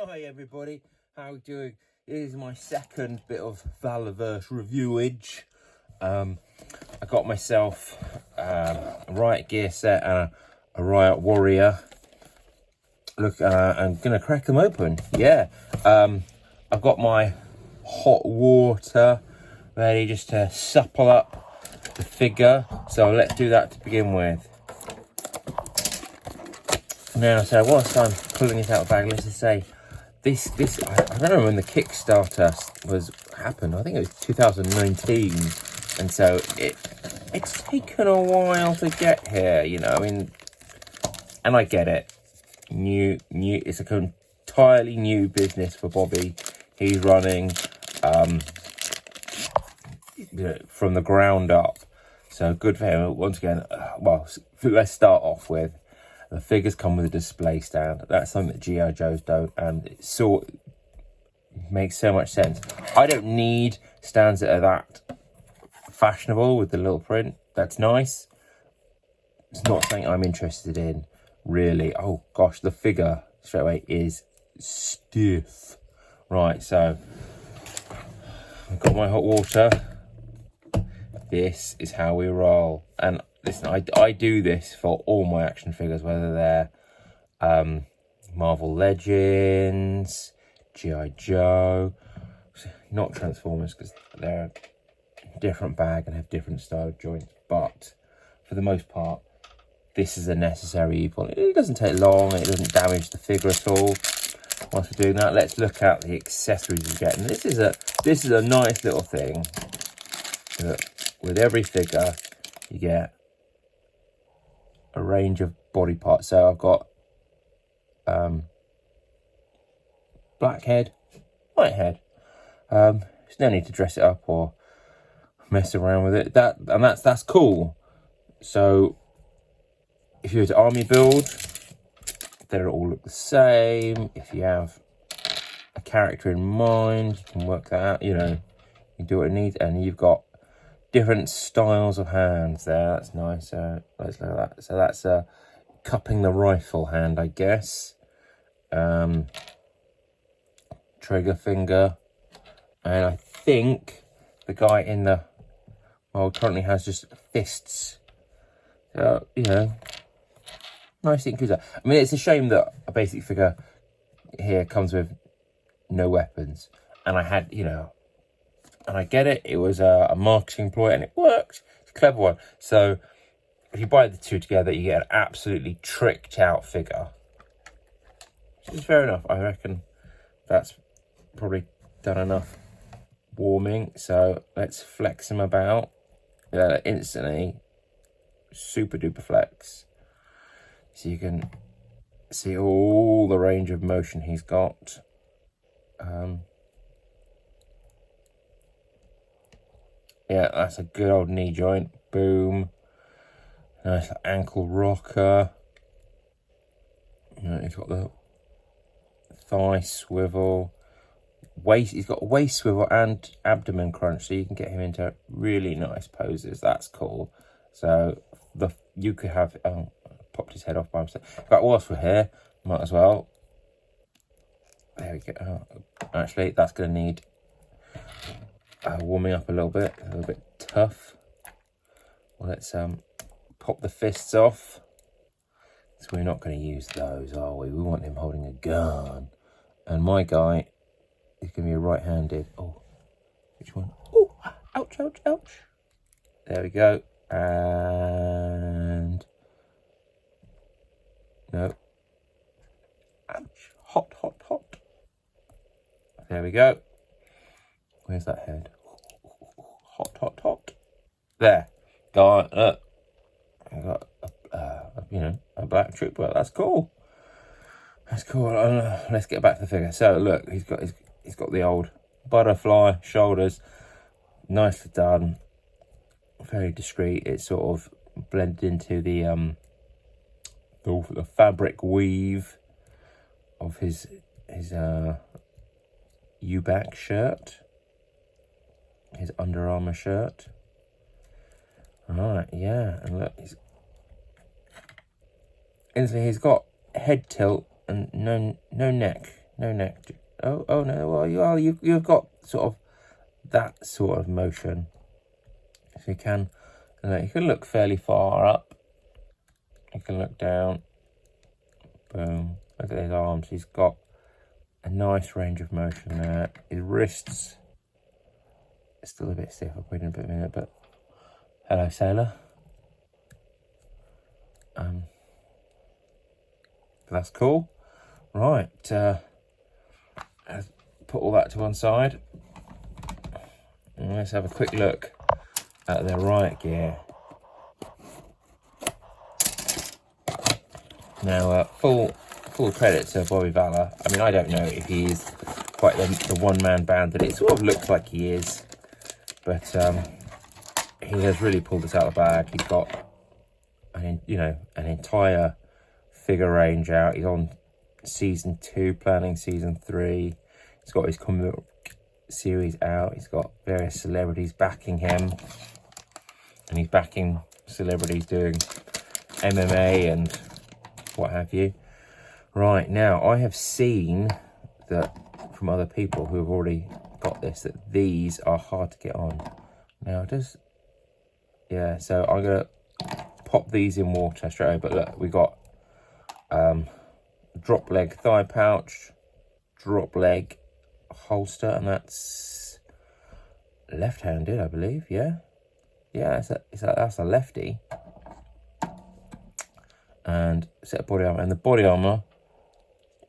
Hi everybody, how are we doing? This is my second bit of Valaverse reviewage. I got myself a Riot Gear set and a Riot Warrior. Look, I'm gonna crack them open. Yeah, I've got my hot water ready just to supple up the figure. So let's do that to begin with. Now, so whilst I'm pulling it out of the bag, let's just say this I don't know when the Kickstarter happened. I think it was 2019, and so it's taken a while to get here. You know, I mean, and I get it. New. It's a entirely new business for Bobby. He's running, from the ground up. So good for him. Once again, well, let's start off with. The figures come with a display stand. That's something that G.I. Joes don't, and it makes so much sense. I don't need stands that are that fashionable with the little print. That's nice. It's not something I'm interested in, really. Oh gosh, the figure straight away is stiff. Right, so I've got my hot water. This is how we roll. And listen, I do this for all my action figures, whether they're Marvel Legends, G.I. Joe, not Transformers because they're a different bag and have different style joints. But for the most part, this is a necessary evil. It doesn't take long, it doesn't damage the figure at all. Once we're doing that, let's look at the accessories you get. And this is a nice little thing that with every figure you get a range of body parts. So I've got black head, white head. There's no need to dress it up or mess around with it. That's cool. So if you were to army build, they all look the same. If you have a character in mind, you can work that out. You know, you do what it needs, and you've got different styles of hands there. That's nice. Let's look at that. So that's cupping the rifle hand, I guess. Trigger finger, and I think the guy in the currently has just fists. So you know, nice thing. I mean, it's a shame that a basic figure here comes with no weapons, and I had, you know. And I get it, it was a marketing ploy and it worked. It's a clever one. So if you buy the two together, you get an absolutely tricked out figure. Which is fair enough. I reckon that's probably done enough warming. So let's flex him about. Instantly, super duper flex. So you can see all the range of motion he's got. Yeah, that's a good old knee joint. Boom. Nice ankle rocker. You know, he's got the thigh swivel. Waist. He's got a waist swivel and abdomen crunch, so you can get him into really nice poses. That's cool. So you could have popped his head off by himself. But whilst we're here, might as well. There we go. Actually, that's going to need warming up a little bit tough. Well, let's pop the fists off. So we're not going to use those, are we? We want him holding a gun. And my guy is going to be right-handed. Oh, which one? Oh, ouch, ouch, ouch. There we go. And no. Ouch. Hot, hot, hot. There we go. Where's that head? Hot, hot, hot. There. Got I got a black trooper. That's cool. That's cool. Let's get back to the figure. So look, he's got the old butterfly shoulders. Nicely done. Very discreet. It's sort of blended into the fabric weave of his U-back shirt. His Under Armour shirt. Right, yeah, and look, he's got head tilt and no neck. No neck. Oh no. Well, you've got sort of that sort of motion. So you can look fairly far up. You can look down. Boom. Look at his arms. He's got a nice range of motion there. His wrists are still a bit stiff. I'll put in a bit of a minute, but hello, sailor. That's cool. Right. Put all that to one side. And let's have a quick look at their Riot Gear. Now, full credit to Bobby Valor. I mean, I don't know if he is quite the one-man band that it sort of looks like he is, but he has really pulled this out of the bag. He's got an entire figure range out. He's on season 2, planning season 3. He's got his comic series out. He's got various celebrities backing him, and he's backing celebrities doing MMA and what have you. Right, now I have seen that from other people who have already got this, that these are hard to get on. Now yeah, so I'm gonna pop these in water straight away. But look, we got drop leg thigh pouch, drop leg holster, and that's left-handed, I believe. Yeah, that's a lefty. And set of body armor, and the body armor,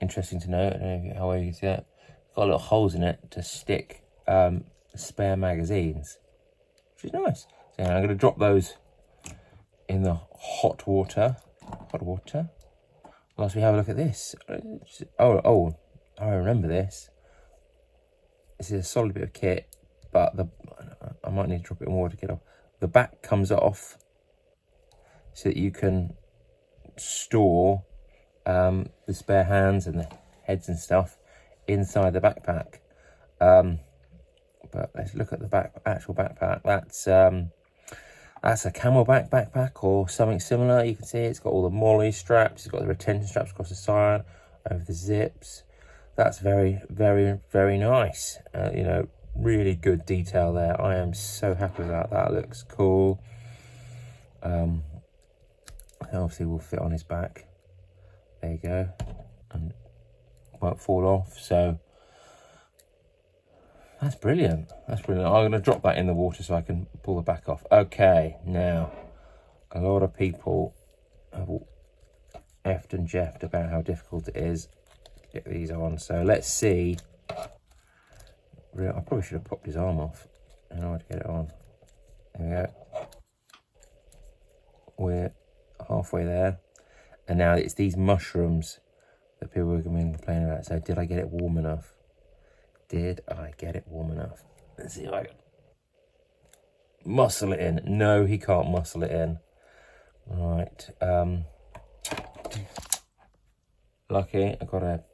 interesting to note, I don't know how well you can see that, got little holes in it to stick spare magazines, which is nice. So I'm going to drop those in the hot water. Whilst we have a look at this. Oh, I remember this. This is a solid bit of kit, but I might need to drop it in water to get off. The back comes off so that you can store the spare hands and the heads and stuff inside the backpack. But let's look at the actual backpack. That's a camelback backpack or something similar. You can see it's got all the molly straps. It's got the retention straps across the side, over the zips. That's very, very, very nice. Really good detail there. I am so happy with that. That looks cool. Obviously will fit on his back. There you go. And won't fall off. So that's brilliant. I'm going to drop that in the water so I can pull the back off. Okay, now a lot of people have effed and jeffed about how difficult it is to get these on. So let's see. I probably should have popped his arm off in order to get it on. There we go. We're halfway there. And now it's these mushrooms that people are going to be complaining about. So did I get it warm enough? Did I get it warm enough? Let's see if I can muscle it in. No, he can't muscle it in. Right. Lucky, I got a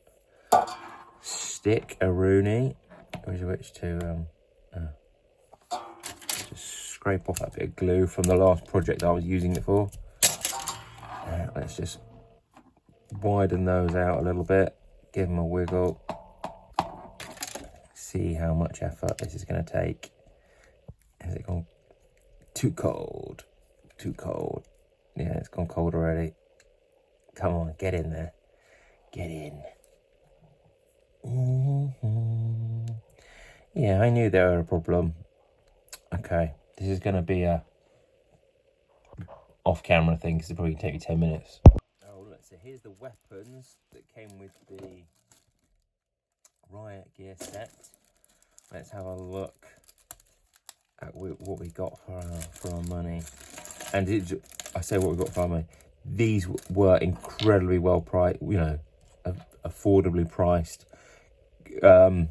stick, a Rooney, which to just scrape off that bit of glue from the last project I was using it for. Let's just widen those out a little bit, give them a wiggle. See how much effort this is going to take. Has it gone too cold? Too cold. Yeah, it's gone cold already. Come on, get in there. Get in. Yeah, I knew there was a problem. Okay, this is going to be a off-camera thing because it probably take me 10 minutes. Oh, look, so here's the weapons that came with the Riot Gear set. Let's have a look at what we got for our money. And I say what we got for our money. These were incredibly well priced, affordably priced. And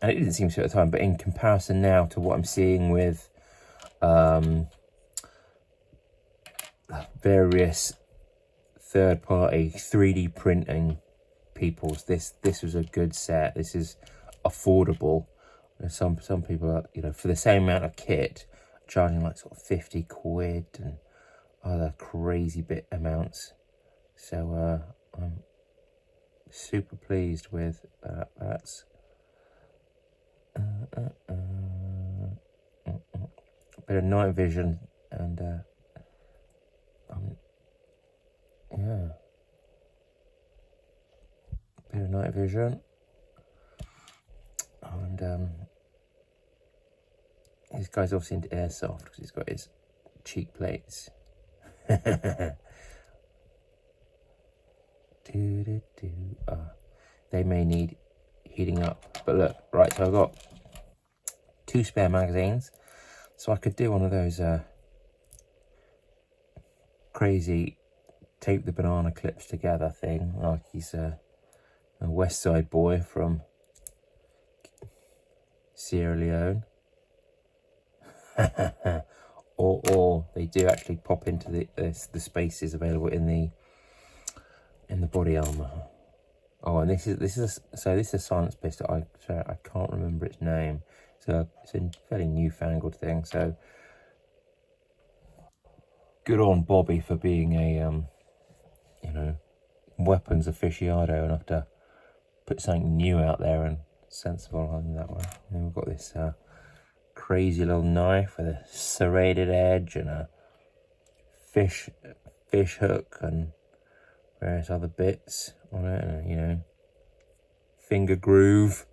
it didn't seem to at the time, but in comparison now to what I'm seeing with various third-party 3D printing peoples, this was a good set. This is affordable. Some people are, for the same amount of kit, charging like sort of 50 quid and other crazy bit amounts. So I'm super pleased with. That's a bit of night vision and yeah, bit of night vision and this guy's obviously into airsoft because he's got his cheek plates. They may need heating up, but look, right, so I've got 2 spare magazines, so I could do one of those crazy tape the banana clips together thing, like he's a West Side Boy from Sierra Leone. or they do actually pop into the spaces available in the body armor. Oh, and this is a silence pistol. I can't remember its name. So it's a fairly newfangled thing. So good on Bobby for being a weapons aficionado enough to put something new out there and sensible on that one. And then we've got this crazy little knife with a serrated edge and a fish hook and various other bits on it, and finger groove,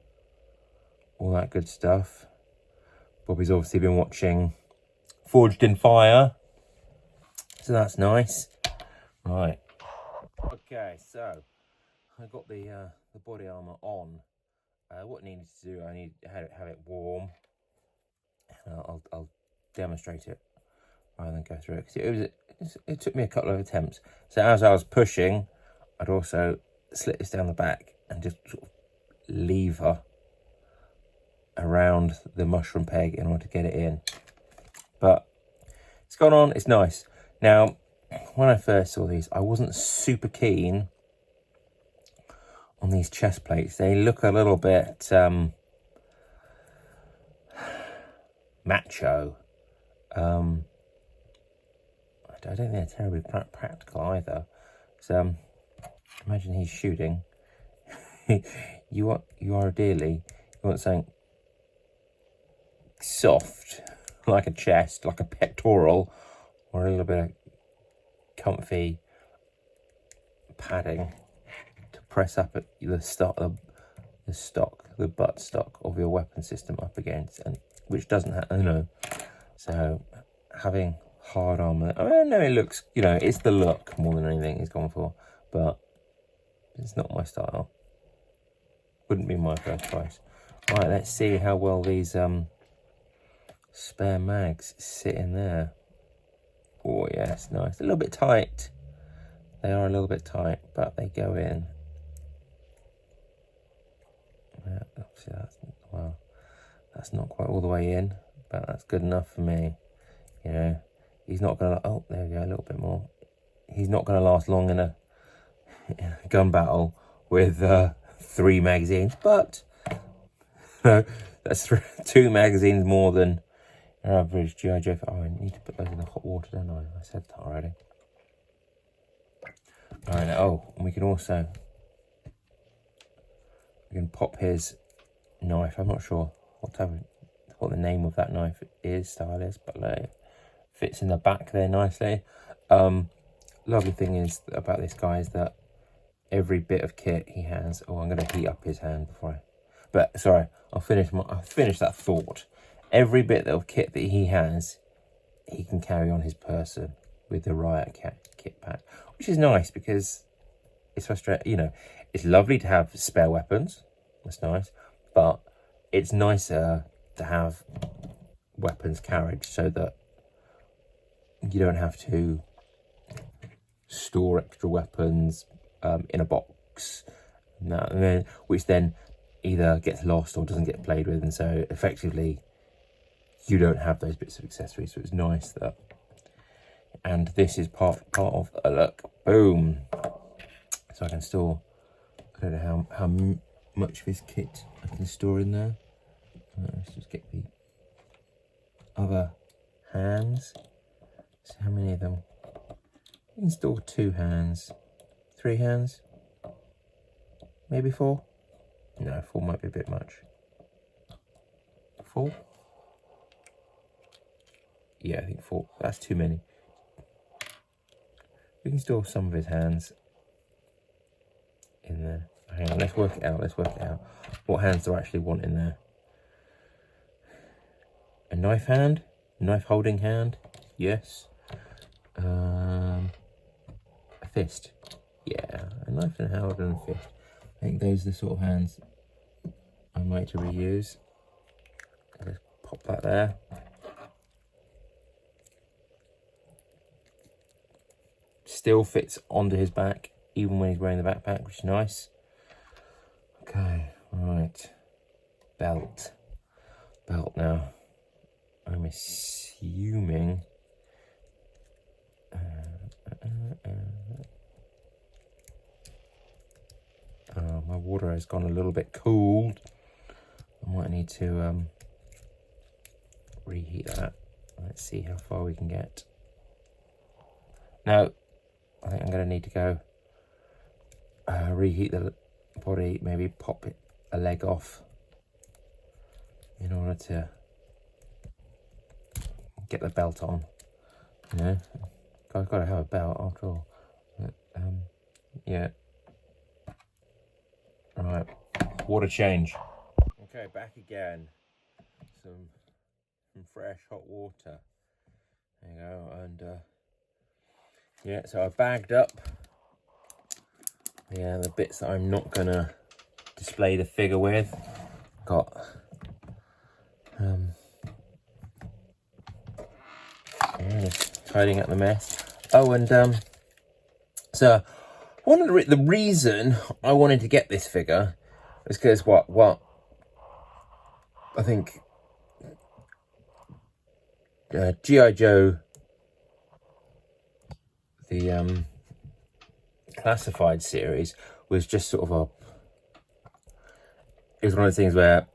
all that good stuff. Bobby's obviously been watching Forged in Fire, so that's nice. Right, okay, so I got the body armor on. What I needed to do, I need to have it warm. I'll demonstrate it rather than go through it, because it took me a couple of attempts. So as I was pushing, I'd also slit this down the back and just sort of lever around the mushroom peg in order to get it in. But it's gone on, it's nice. Now, when I first saw these, I wasn't super keen on these chest plates. They look a little bit macho. I don't think they're terribly practical either. So imagine he's shooting. you want something soft, like a chest, like a pectoral, or a little bit of comfy padding to press up at the butt stock of your weapon system up against, and which doesn't have, So having hard armor, I know it looks, it's the look more than anything he's gone for, but it's not my style. Wouldn't be my first choice. Right, let's see how well these spare mags sit in there. Oh yes, nice. A little bit tight. They are a little bit tight, but they go in. Yeah, obviously that's not quite all the way in, but that's good enough for me. He's not gonna. Oh, there we go. A little bit more. He's not gonna last long in a gun battle with 3 magazines, but that's 2 magazines more than your average G.I. Joe. Oh, I need to put those in the hot water, don't I? I said that already. Alright, and we can pop his knife. I'm not sure what the name of that knife style is, but it fits in the back there nicely. Lovely thing is about this guy is that every bit of kit he has. Oh, I'm going to heat up his hand before I. But sorry, I'll finish that thought. Every bit of kit that he has, he can carry on his person with the Riot kit pack, which is nice because it's frustrating. It's lovely to have spare weapons. That's nice, but it's nicer to have weapons carriage so that you don't have to store extra weapons in a box, which then either gets lost or doesn't get played with, and so effectively you don't have those bits of accessories. So it's nice that, and this is part of a look. Boom. So I can store. I don't know how much of his kit I can store in there. Let's just get the other hands. So how many of them? You can store 2 hands, 3 hands. Maybe 4? No, 4 might be a bit much. 4? Yeah, I think 4. That's too many. We can store some of his hands in there. Hang on, let's work it out. What hands do I actually want in there? A knife hand? Knife holding hand? Yes. A fist? Yeah, a knife and hand and a fist. I think those are the sort of hands I might to reuse. Let's pop that there. Still fits onto his back, even when he's wearing the backpack, which is nice. Okay, right. Belt now. I'm assuming... Oh, my water has gone a little bit cold. I might need to reheat that. Let's see how far we can get. No, I think I'm going to need to go reheat the body, maybe pop a leg off in order to get the belt on. You know, I've got to have a belt after all. But, yeah. Right, water change. Okay, back again. Some fresh hot water. There you go, and yeah, so I bagged up the bits that I'm not gonna display the figure with. Got just tidying up the mess. Oh, and so one of the reason I wanted to get this figure is because what I think G.I. Joe, the classified series, was just sort of it was one of the things where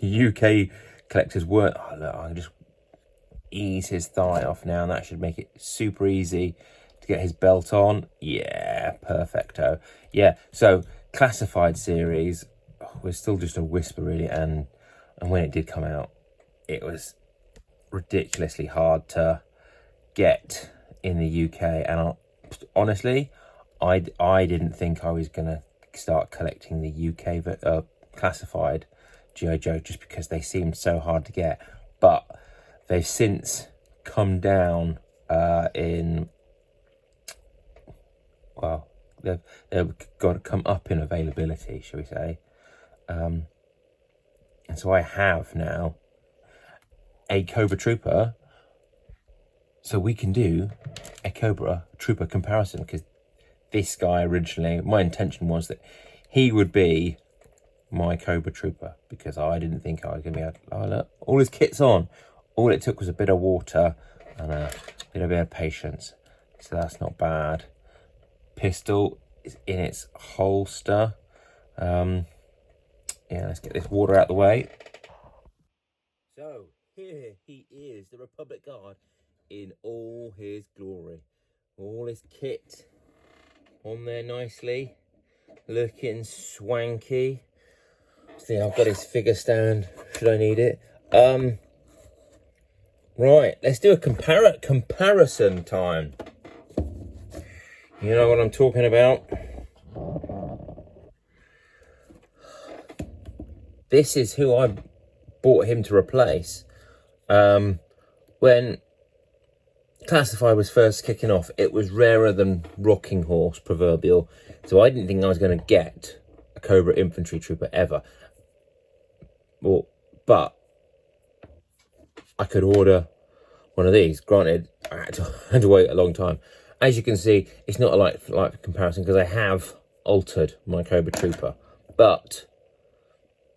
UK collectors weren't, oh look, I can just ease his thigh off now and that should make it super easy to get his belt on. Yeah, perfecto. Yeah, so classified series was still just a whisper really, and when it did come out, it was ridiculously hard to get in the UK, and honestly, I didn't think I was gonna start collecting the UK classified G.I. Joe just because they seemed so hard to get, but they've since come down in, well, they've got to come up in availability, shall we say, and so I have now a Cobra Trooper, so we can do a Cobra Trooper comparison, because this guy originally, my intention was that he would be my Cobra Trooper, because I didn't think I was going to be able to, oh look, all his kit's on. All it took was a bit of water and a bit of patience, so that's not bad. Pistol is in its holster. Yeah, let's get this water out of the way. So here he is, the Republic Guard in all his glory. All his kit on there nicely, looking swanky. See, I've got his figure stand, should I need it. Right, let's do a comparison time. You know what I'm talking about? This is who I bought him to replace. When Classified was first kicking off, it was rarer than rocking horse, proverbial. So I didn't think I was going to get a Cobra Infantry Trooper ever. Well, but I could order one of these. Granted, I had to wait a long time. As you can see, it's not a like comparison because I have altered my Cobra Trooper, but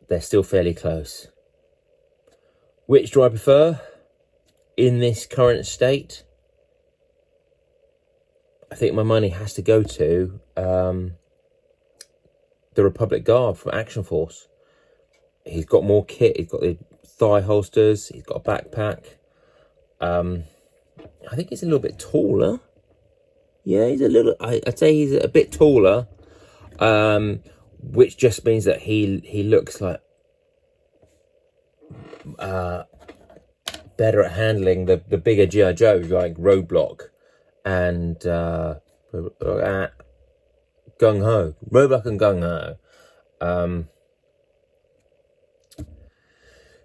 they're still fairly close. Which do I prefer in this current state? I think my money has to go to the Republic Guard from Action Force. He's got more kit. He's got the thigh holsters. He's got a backpack. I think he's a little bit taller. Yeah, he's a little... I'd say he's a bit taller. which just means that he looks like better at handling the bigger G.I. Joes like Roadblock and Gung Ho. Roadblock and Gung Ho.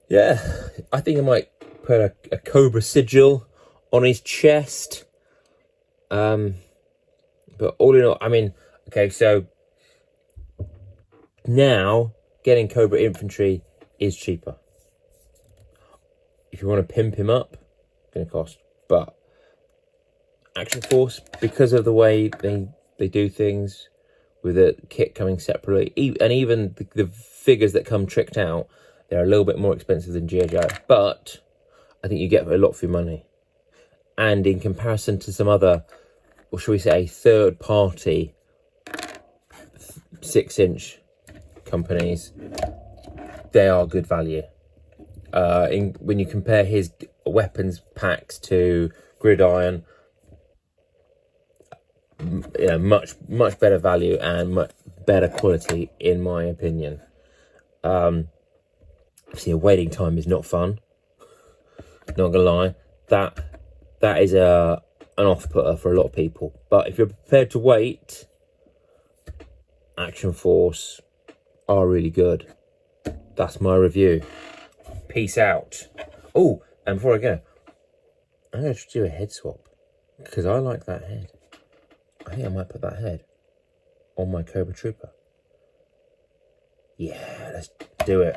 Yeah, I think I might put a Cobra sigil on his chest. But all in all, I mean, okay, so now getting Cobra infantry is cheaper. If you want to pimp him up, it's going to cost. But Action Force, because of the way they do things, with the kit coming separately, and even the figures that come tricked out, they're a little bit more expensive than G.I. Joe. But I think you get a lot for your money. And in comparison to some other, or should we say, third-party 6-inch companies, they are good value. When you compare his weapons packs to Gridiron, you know, much better value and much better quality, in my opinion. See, a waiting time is not fun. Not gonna lie, that is an off-putter for a lot of people. But if you're prepared to wait, Action Force are really good. That's my review. Peace out. Oh, and before I go, I'm going to do a head swap because I like that head. I think I might put that head on my Cobra Trooper. Yeah, let's do it.